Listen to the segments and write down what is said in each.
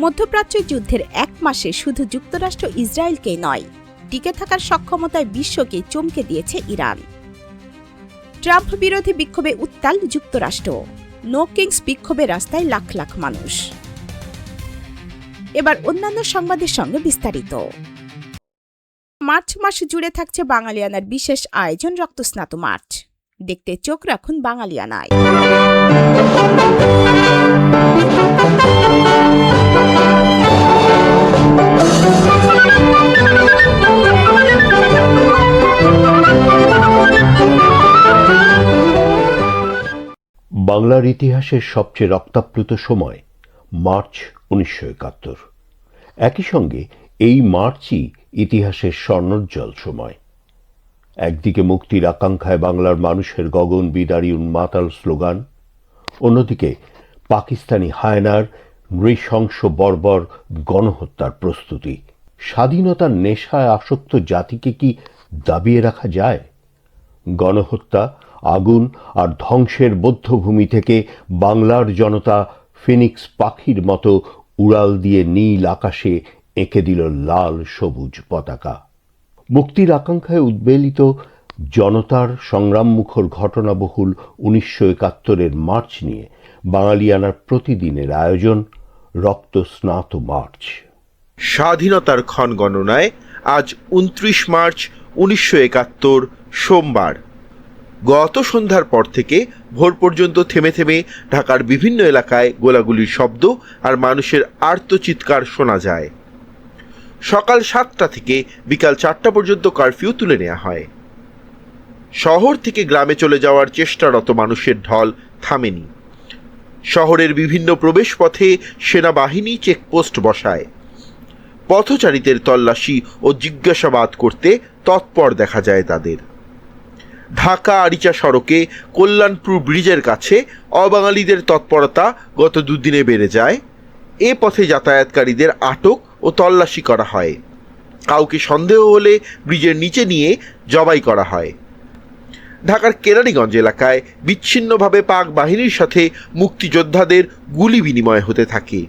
মধ্যপ্রাচ্য যুদ্ধের ১ মাসে শুধু যুক্তরাষ্ট্র ইসরায়েলকেই নয়, টিকে থাকার সক্ষমতায় বিশ্বকে চমকে দিয়েছে ইরান। ট্রাম্প বিরোধী বিক্ষোভে উত্তাল যুক্তরাষ্ট্র, নো কিংস বিক্ষোভে রাস্তায় লাখ লাখ মানুষ। এবার অন্যান্য সংবাদের সঙ্গে বিস্তারিত। মার্চ মাস জুড়ে থাকছে বাঙালিয়ানার বিশেষ আয়োজন রক্তস্নাত মার্চ। দেখতে চোখ রাখুন বাঙালিয়ানায়। বাংলার ইতিহাসের সবচেয়ে রক্তাপ্লুত সময় মার্চ ১৯৭১। একই সঙ্গে এই মার্চই ইতিহাসের স্বর্ণোজ্জ্বল সময়। একদিকে মুক্তির আকাঙ্ক্ষায় বাংলার মানুষের গগনবিদারী উন্মাতাল স্লোগান, অন্যদিকে পাকিস্তানি হায়নার নৃশংস বর্বর গণহত্যার প্রস্তুতি। স্বাধীনতার নেশায় আসক্ত জাতিকে কি দাবিয়ে রাখা যায়? গণহত্যা, আগুন আর ধ্বংসের বধ্যভূমি থেকে বাংলার জনতা ফিনিক্স পাখির মতো উড়াল দিয়ে নীল আকাশে এঁকে দিল লাল সবুজ পতাকা। মুক্তির আকাঙ্ক্ষায় উদ্বেলিত জনতার সংগ্রামমুখর ঘটনাবহুল ১৯৭১-এর মার্চ নিয়ে বাঙালিয়ানার প্রতিদিনের আয়োজন রক্তস্নাত মার্চ। স্বাধীনতার ক্ষণ গণনায় আজ ২৯ মার্চ ১৯৭১ সোমবার। গত সন্ধ্যার পর থেকে ভোর পর্যন্ত থেমে থেমে ঢাকার বিভিন্ন এলাকায় গোলাগুলির শব্দ আর মানুষের আর্তচিৎকার শোনা যায়। সকাল ৭টা থেকে বিকাল ৪টা পর্যন্ত কারফিউ তুলে নেওয়া হয়। শহর থেকে গ্রামে চলে যাওয়ার চেষ্টারত মানুষের ঢল থামেনি। শহরের বিভিন্ন প্রবেশপথে সেনাবাহিনী চেকপোস্ট বসায়। পথচারীদের তল্লাশি ও জিজ্ঞাসাবাদ করতে তৎপর দেখা যায় তাদের। ঢাকা আরিচা সড়কে কল্যাণপুর ব্রিজের কাছে অবাঙালিদের তৎপরতা গত দুদিনে বেড়ে যায়। এ পথে যাতায়াতকারীদের আটক ও তল্লাশি করা হয়। কাউকে সন্দেহ হলে ব্রিজের নিচে নিয়ে জবাই করা হয়। ঢাকার কেরানীগঞ্জ এলাকায় বিচ্ছিন্নভাবে পাক বাহিনীর সাথে মুক্তিযোদ্ধাদের গুলি বিনিময় হতে থাকে।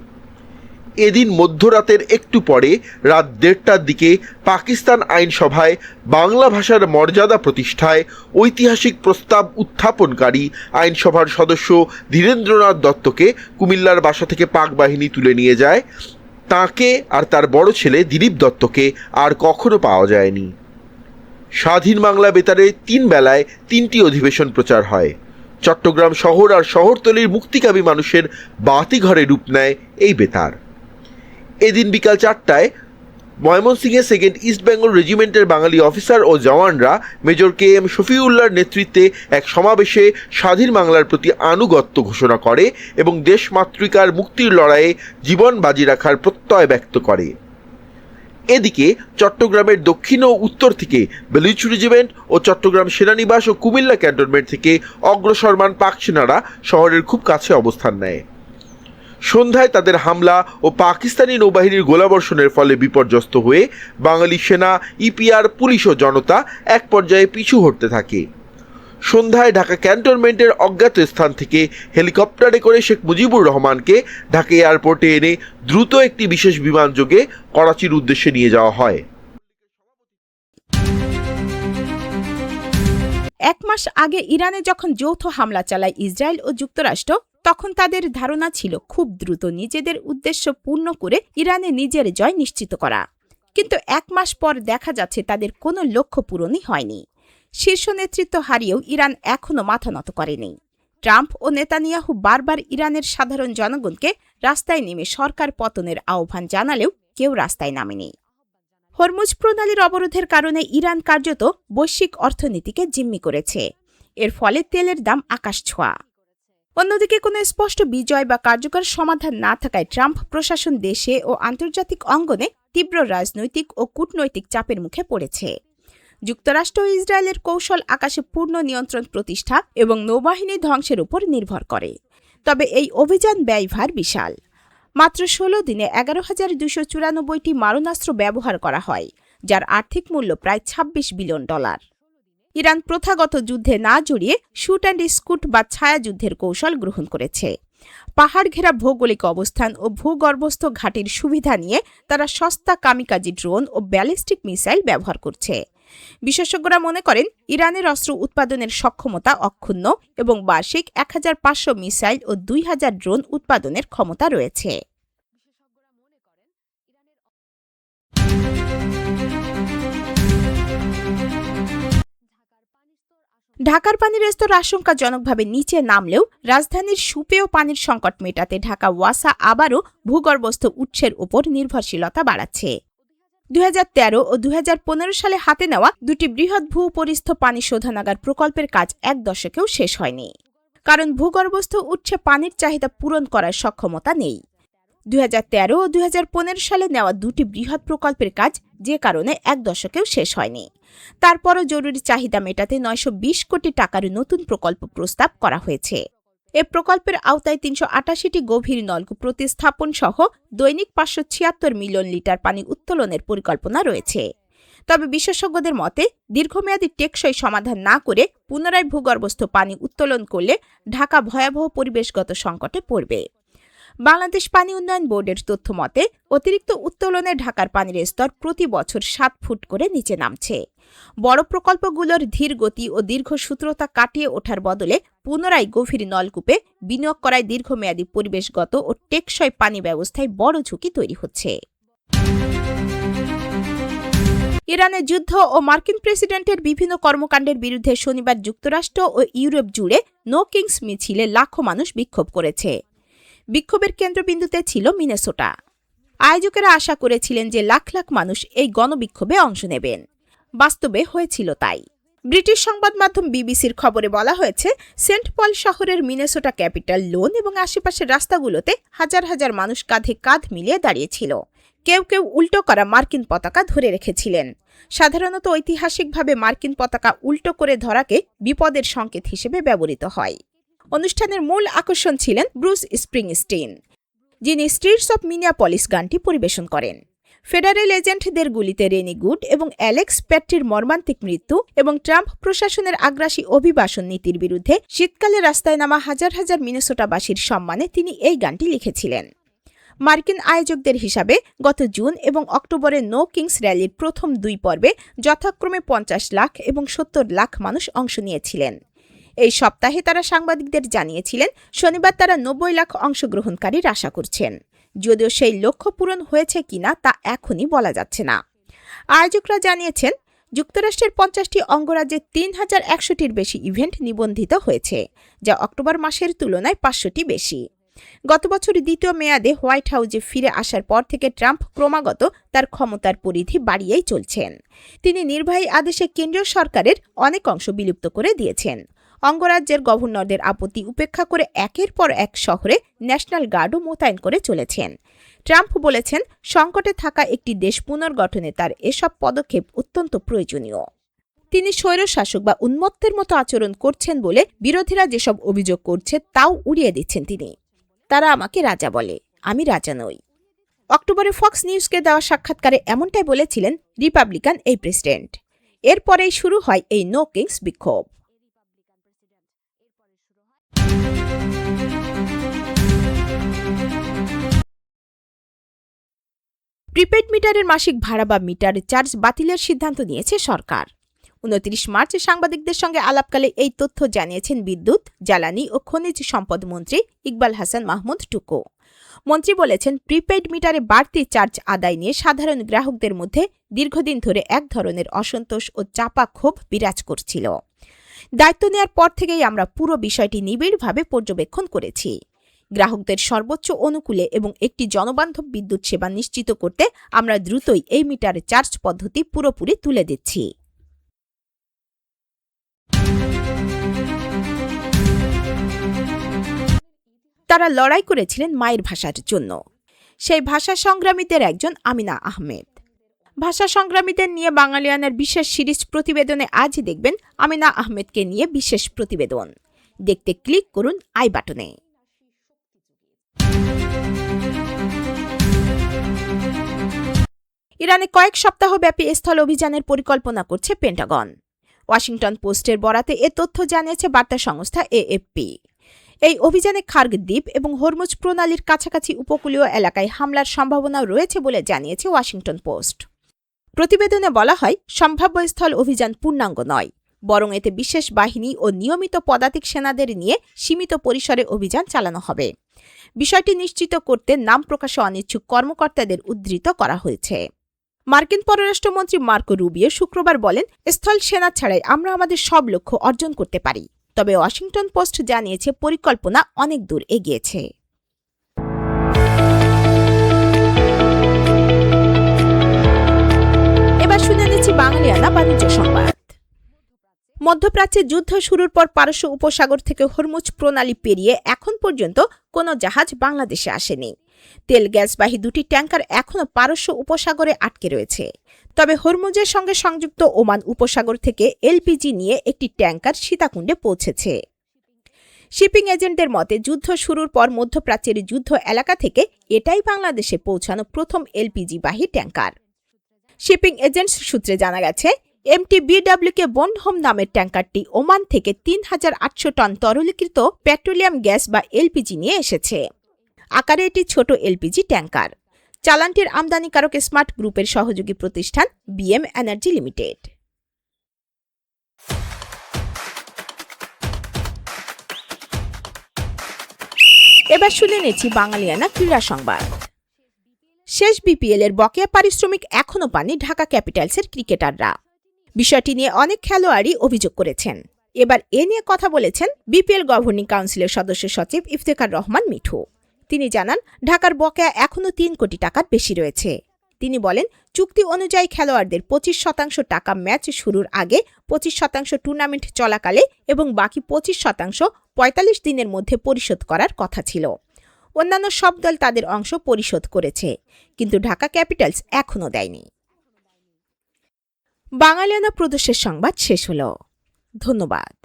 এদিন মধ্যরাতের একটু পরে রাত ১:৩০টার দিকে পাকিস্তান আইনসভায় বাংলা ভাষার মর্যাদা প্রতিষ্ঠায় ঐতিহাসিক প্রস্তাব উত্থাপনকারী আইনসভার সদস্য ধীরেন্দ্রনাথ দত্তকে কুমিল্লার বাসা থেকে পাক বাহিনী তুলে নিয়ে যায়। তাঁকে আর তার বড় ছেলে দিলীপ দত্তকে আর কখনো পাওয়া যায়নি। স্বাধীন বাংলা বেতারে ৩ বেলায় ৩টি অধিবেশন প্রচার হয়। চট্টগ্রাম শহর আর শহরতলির মুক্তিকামী মানুষের বাতিঘরে রূপ নেয় এই বেতার। এদিন বিকাল ৪টায় ময়মনসিংহে 2nd ইস্ট বেঙ্গল রেজিমেন্টের বাঙালি অফিসার ও জওয়ানরা মেজর KM শফিউল্লাহর নেতৃত্বে এক সমাবেশে স্বাধীন বাংলার প্রতি আনুগত্য ঘোষণা করে এবং দেশমাতৃকার মুক্তির লড়াইয়ে জীবন বাজি রাখার প্রত্যয় ব্যক্ত করে। এদিকে চট্টগ্রামের দক্ষিণ ও উত্তর থেকে বেলুচ রেজিমেন্ট ও চট্টগ্রাম সেনানিবাস ও কুমিল্লা ক্যান্টনমেন্ট থেকে অগ্রসরমান পাক সেনারা শহরের খুব কাছে অবস্থান নেয়। সন্ধ্যায় তাদের হামলা ও পাকিস্তানি নৌবাহিনীর গোলাবর্ষণের ফলে বিপর্যস্ত হয়ে বাঙালি সেনা, ইপিআর, পুলিশ ও জনতা এক পর্যায়ে পিছু হটতে থাকে। সন্ধ্যায় ঢাকা ক্যান্টনমেন্টের অজ্ঞাত স্থান থেকে হেলিকপ্টারে করে শেখ মুজিবুর রহমানকে ঢাকা এয়ারপোর্টে এনে দ্রুত একটি বিশেষ বিমান যোগে করাচির উদ্দেশ্যে নিয়ে যাওয়া হয়। ১ মাস আগে ইরানে যখন যৌথ হামলা চালায় ইসরায়েল ও যুক্তরাষ্ট্র, তখন তাদের ধারণা ছিল খুব দ্রুত নিজেদের উদ্দেশ্য পূর্ণ করে ইরানে নিজের জয় নিশ্চিত করা। কিন্তু ১ মাস পর দেখা যাচ্ছে তাদের কোনো লক্ষ্য পূরণই হয়নি। শীর্ষ নেতৃত্ব হারিয়েও ইরান এখনও মাথা নত করেনি। ট্রাম্প ও নেতানিয়াহু বারবার ইরানের সাধারণ জনগণকে রাস্তায় নেমে সরকার পতনের আহ্বান জানালেও কেউ রাস্তায় নামেনি। হরমুজ প্রণালীর অবরোধের কারণে ইরান কার্যত বৈশ্বিক অর্থনীতিকে জিম্মি করেছে। এর ফলে তেলের দাম আকাশ ছোঁয়া। অন্যদিকে কোনো স্পষ্ট বিজয় বা কার্যকর সমাধান না থাকায় ট্রাম্প প্রশাসন দেশে ও আন্তর্জাতিক অঙ্গনে তীব্র রাজনৈতিক ও কূটনৈতিক চাপের মুখে পড়েছে। যুক্তরাষ্ট্র ও ইসরায়েলের কৌশল আকাশে পূর্ণ নিয়ন্ত্রণ প্রতিষ্ঠা এবং নৌবাহিনী ধ্বংসের উপর নির্ভর করে। তবে এই অভিযান ব্যয়ভার বিশাল। মাত্র ১৬ দিনে ১১,২৯৪টি মারণাস্ত্র ব্যবহার করা হয়, যার আর্থিক মূল্য প্রায় $২৬ বিলিয়ন। ইরান প্রথাগত যুদ্ধে না জড়িয়ে শুট অ্যান্ড স্কুট বা ছায়াযুদ্ধের কৌশল গ্রহণ করেছে। পাহাড় ঘেরা ভৌগোলিক অবস্থান ও ভূগর্ভস্থ ঘাটির সুবিধা নিয়ে তারা সস্তা কামিকাজি ড্রোন ও ব্যালিস্টিক মিসাইল ব্যবহার করছে। বিশেষজ্ঞরা মনে করেন ইরানের অস্ত্র উৎপাদনের সক্ষমতা অক্ষুণ্ণ এবং বার্ষিক ১৫০০ মিসাইল ও ২০০০ ড্রোন উৎপাদনের ক্ষমতা রয়েছে। ঢাকার পানির স্তর আশঙ্কাজনকভাবে নিচে নামলেও রাজধানীর সুপেয় পানির সংকট মেটাতে ঢাকা ওয়াসা আবারও ভূগর্ভস্থ উৎসের উপর নির্ভরশীলতা বাড়াচ্ছে। ২০১৩ ও ২০১৫ সালে হাতে নেওয়া দুটি বৃহৎ ভূপরিস্থ পানি শোধনাগার প্রকল্পের কাজ এক দশকেও শেষ হয়নি, কারণ ভূগর্ভস্থ উৎসে পানির চাহিদা পূরণ করার সক্ষমতা নেই। ২০১৩ ও ২০১৫ সালে নেওয়া দুটি বৃহৎ প্রকল্পের কাজ যে কারণে এক দশকেও শেষ হয়নি। তারপরও জরুরি চাহিদা মেটাতে ৯২০ কোটি টাকার নতুন প্রকল্প প্রস্তাব করা হয়েছে। এ প্রকল্পের আওতায় ৩৮৮টি গভীর নলকূপ প্রতিস্থাপন সহ দৈনিক ৫৭৬ মিলিয়ন লিটার পানি উত্তোলনের পরিকল্পনা রয়েছে। তবে বিশেষজ্ঞদের মতে দীর্ঘমেয়াদী টেকসই সমাধান না করে পুনরায় ভূগর্ভস্থ পানি উত্তোলন করলে ঢাকা ভয়াবহ পরিবেশগত সংকটে পড়বে। বাংলাদেশ পানি উন্নয়ন বোর্ডের তথ্য মতে অতিরিক্ত উত্তোলনে ঢাকার পানির স্তর প্রতি বছর ৭ ফুট করে নিচে নামছে। বড় প্রকল্পগুলোর ধীর গতি ও দীর্ঘসূত্রতা কাটিয়ে ওঠার বদলে পুনরায় গভীর নলকূপে বিনিয়োগ করায় দীর্ঘমেয়াদী পরিবেশগত ও টেকসই পানি ব্যবস্থায় বড় ঝুঁকি তৈরি হচ্ছে। ইরানের যুদ্ধ ও মার্কিন প্রেসিডেন্টের বিভিন্ন কর্মকাণ্ডের বিরুদ্ধে শনিবার যুক্তরাষ্ট্র ও ইউরোপ জুড়ে নো কিংস মিছিলে লাখো মানুষ বিক্ষোভ করেছে। বিক্ষোভের কেন্দ্রবিন্দুতে ছিল মিনেসোটা। আয়োজকেরা আশা করেছিলেন যে লাখ লাখ মানুষ এই গণবিক্ষোভে অংশ নেবেন। বাস্তবে হয়েছিল তাই। ব্রিটিশ সংবাদ মাধ্যম বিবিসির খবরে বলা হয়েছে, সেন্ট পল শহরের মিনেসোটা ক্যাপিটাল লোন এবং আশেপাশের রাস্তাগুলোতে হাজার হাজার মানুষ কাঁধে কাঁধ মিলিয়ে দাঁড়িয়েছিল। কেউ কেউ উল্টো করা মার্কিন পতাকা ধরে রেখেছিলেন। সাধারণত ঐতিহাসিকভাবে মার্কিন পতাকা উল্টো করে ধরাকে বিপদের সংকেত হিসেবে ব্যবহৃত হয়। অনুষ্ঠানের মূল আকর্ষণ ছিলেন ব্রুস স্প্রিংস্টিন, যিনি স্ট্রিটস অব মিনিয়াপলিস গানটি পরিবেশন করেন। ফেডারেল এজেন্টদের গুলিতে রেনি গুড এবং অ্যালেক্স প্যাট্রির মর্মান্তিক মৃত্যু এবং ট্রাম্প প্রশাসনের আগ্রাসী অভিবাসন নীতির বিরুদ্ধে শীতকালে রাস্তায় নামা হাজার হাজার মিনেসোটাবাসীর সম্মানে তিনি এই গানটি লিখেছিলেন। মার্কিন আয়োজকদের হিসাবে গত জুন এবং অক্টোবরে নো কিংস র্যালির প্রথম দুই পর্বে যথাক্রমে ৫০ লাখ এবং ৭০ লাখ মানুষ অংশ নিয়েছিলেন। এই সপ্তাহে তারা সাংবাদিকদের জানিয়েছিলেন শনিবার তারা ৯০ লাখ অংশগ্রহণকারীর আশা করছেন। যদিও সেই লক্ষ্য পূরণ হয়েছে কিনা তা এখনই বলা যাচ্ছে না। আয়োজকরা জানিয়েছেন যুক্তরাষ্ট্রের ৫০টি অঙ্গরাজ্যে ৩,১০০টির বেশি ইভেন্ট নিবন্ধিত হয়েছে, যা অক্টোবর মাসের তুলনায় ৫০০টি বেশি। গত বছর দ্বিতীয় মেয়াদে হোয়াইট হাউসে ফিরে আসার পর থেকে ট্রাম্প ক্রমাগত তার ক্ষমতার পরিধি বাড়িয়েই চলছেন। তিনি নির্বাহী আদেশে কেন্দ্রীয় সরকারের অনেক অংশ বিলুপ্ত করে দিয়েছেন। অঙ্গরাজ্যের গভর্নরদের আপত্তি উপেক্ষা করে একের পর এক শহরে ন্যাশনাল গার্ডও মোতায়েন করে চলেছেন। ট্রাম্প বলেছেন সংকটে থাকা একটি দেশ পুনর্গঠনে তার এসব পদক্ষেপ অত্যন্ত প্রয়োজনীয়। তিনি স্বৈরশাসক বা উন্মত্তের মতো আচরণ করছেন বলে বিরোধীরা যেসব অভিযোগ করছে তাও উড়িয়ে দিচ্ছেন তিনি। তারা আমাকে রাজা বলে, আমি রাজা নই। অক্টোবরে ফক্স নিউজকে দেওয়া সাক্ষাৎকারে এমনটাই বলেছিলেন রিপাবলিকান এই প্রেসিডেন্ট। এরপরেই শুরু হয় এই নো কিংস বিক্ষোভ। প্রিপেড মিটারের মাসিক ভাড়া বা মিটার চার্জ বাতিলের সিদ্ধান্ত নিয়েছে সরকার। ২৯ মার্চ সাংবাদিকদের সঙ্গে আলাপকালে এই তথ্য জানিয়েছেন বিদ্যুৎ, জ্বালানি ও খনিজ সম্পদ মন্ত্রী ইকবাল হাসান মাহমুদ টুকু। মন্ত্রী বলেছেন, প্রিপেড মিটারে বাড়তি চার্জ আদায় নিয়ে সাধারণ গ্রাহকদের মধ্যে দীর্ঘদিন ধরে এক ধরনের অসন্তোষ ও চাপা ক্ষোভ বিরাজ করছিল। দায়িত্ব নেওয়ার পর থেকেই আমরা পুরো বিষয়টি নিবিড়ভাবে পর্যবেক্ষণ করেছি। গ্রাহকদের সর্বোচ্চ অনুকূলে এবং একটি জনবান্ধব বিদ্যুৎ সেবা নিশ্চিত করতে আমরা দ্রুতই এই মিটার চার্জ পদ্ধতি পুরোপুরি তুলে দিচ্ছি। তারা লড়াই করেছিলেন মায়ের ভাষার জন্য। সেই ভাষা সংগ্রামীদের একজন আমিনা আহমেদ। ভাষা সংগ্রামীদের নিয়ে বাঙালিয়ানার বিশেষ সিরিজ প্রতিবেদনে আজ দেখবেন আমিনা আহমেদকে নিয়ে বিশেষ প্রতিবেদন। দেখতে ক্লিক করুন আই বাটনে। ইরানে কয়েক সপ্তাহব্যাপী স্থল অভিযানের পরিকল্পনা করছে পেন্টাগন। ওয়াশিংটন পোস্টের বরাতে এ তথ্য জানিয়েছে বার্তা সংস্থা এএফপি। এই অভিযানে খার্গ দ্বীপ এবং হরমুজ প্রণালীর কাছাকাছি উপকূলীয় এলাকায় হামলার সম্ভাবনাও রয়েছে বলে জানিয়েছে ওয়াশিংটন পোস্ট। প্রতিবেদনে বলা হয়, সম্ভাব্য স্থল অভিযান পূর্ণাঙ্গ নয়, বরং এতে বিশেষ বাহিনী ও নিয়মিত পদাতিক সেনাদের নিয়ে সীমিত পরিসরে অভিযান চালানো হবে। বিষয়টি নিশ্চিত করতে নাম প্রকাশে অনিচ্ছুক কর্মকর্তাদের উদ্ধৃত করা হয়েছে। মার্কিন পররাষ্ট্রমন্ত্রী মার্কো রুবিও শুক্রবার বলেন, স্থল সেনা ছাড়াই আমরা আমাদের সব লক্ষ্য অর্জন করতে পারি। তবে ওয়াশিংটন পোস্ট জানিয়েছে পরিকল্পনা অনেক দূর এগিয়েছে। এবার শুনে নিচ্ছি বাঙালিয়ানা বাণিজ্য সংবাদ। মধ্যপ্রাচ্যে যুদ্ধ শুরুর পর পারস্য উপসাগর থেকে হরমুজ প্রণালী পেরিয়ে এখন পর্যন্ত কোনো জাহাজ বাংলাদেশে আসেনি। তেল গ্যাসবাহী দুটি ট্যাঙ্কার এখনও পারস্য উপসাগরে আটকে রয়েছে। তবে হরমুজের সঙ্গে সংযুক্ত ওমান উপসাগর থেকে এলপিজি নিয়ে একটি ট্যাঙ্কার সীতাকুণ্ডে পৌঁছেছে। শিপিং এজেন্টদের মতে, যুদ্ধ শুরুর পর মধ্যপ্রাচ্যের যুদ্ধ এলাকা থেকে এটাই বাংলাদেশে পৌঁছানো প্রথম এলপিজি বাহী ট্যাঙ্কার। শিপিং এজেন্টস সূত্রে জানা গেছে, MTBWকে বন্ডহোম নামের ট্যাঙ্কারটি ওমান থেকে ৩,৮০০ টন তরলীকৃত পেট্রোলিয়াম গ্যাস বা এলপিজি নিয়ে এসেছে। আকারে এটি ছোট এলপিজি ট্যাঙ্কার। চালানটির আমদানিকারক স্মার্ট গ্রুপের সহযোগী প্রতিষ্ঠান BM এনার্জি লিমিটেড। এবার শুনে নিচ্ছি বাঙালিয়ানা ক্রীড়া সংবাদ। শেষ বিপিএল এর বকেয়া পারিশ্রমিক এখনও পাননি ঢাকা ক্যাপিটালসের ক্রিকেটাররা। বিষয়টি নিয়ে অনেক খেলোয়াড়ই অভিযোগ করেছেন। এবার এ নিয়ে কথা বলেছেন বিপিএল গভর্নিং কাউন্সিলের সদস্য সচিব ইফতেখার রহমান মিঠু। তিনি জানান, ঢাকার বকেয়া এখনও ৩ কোটি টাকার বেশি রয়েছে। তিনি বলেন, চুক্তি অনুযায়ী খেলোয়াড়দের 25% টাকা ম্যাচ শুরুর আগে, 25% টুর্নামেন্ট চলাকালে এবং বাকি 25% 45 দিনের মধ্যে পরিশোধ করার কথা ছিল। অন্যান্য সব দল তাদের অংশ পরিশোধ করেছে, কিন্তু ঢাকা ক্যাপিটালস এখনও দেয়নি। বাঙালিয়ানা প্রদেশের সংবাদ শেষ হল। ধন্যবাদ।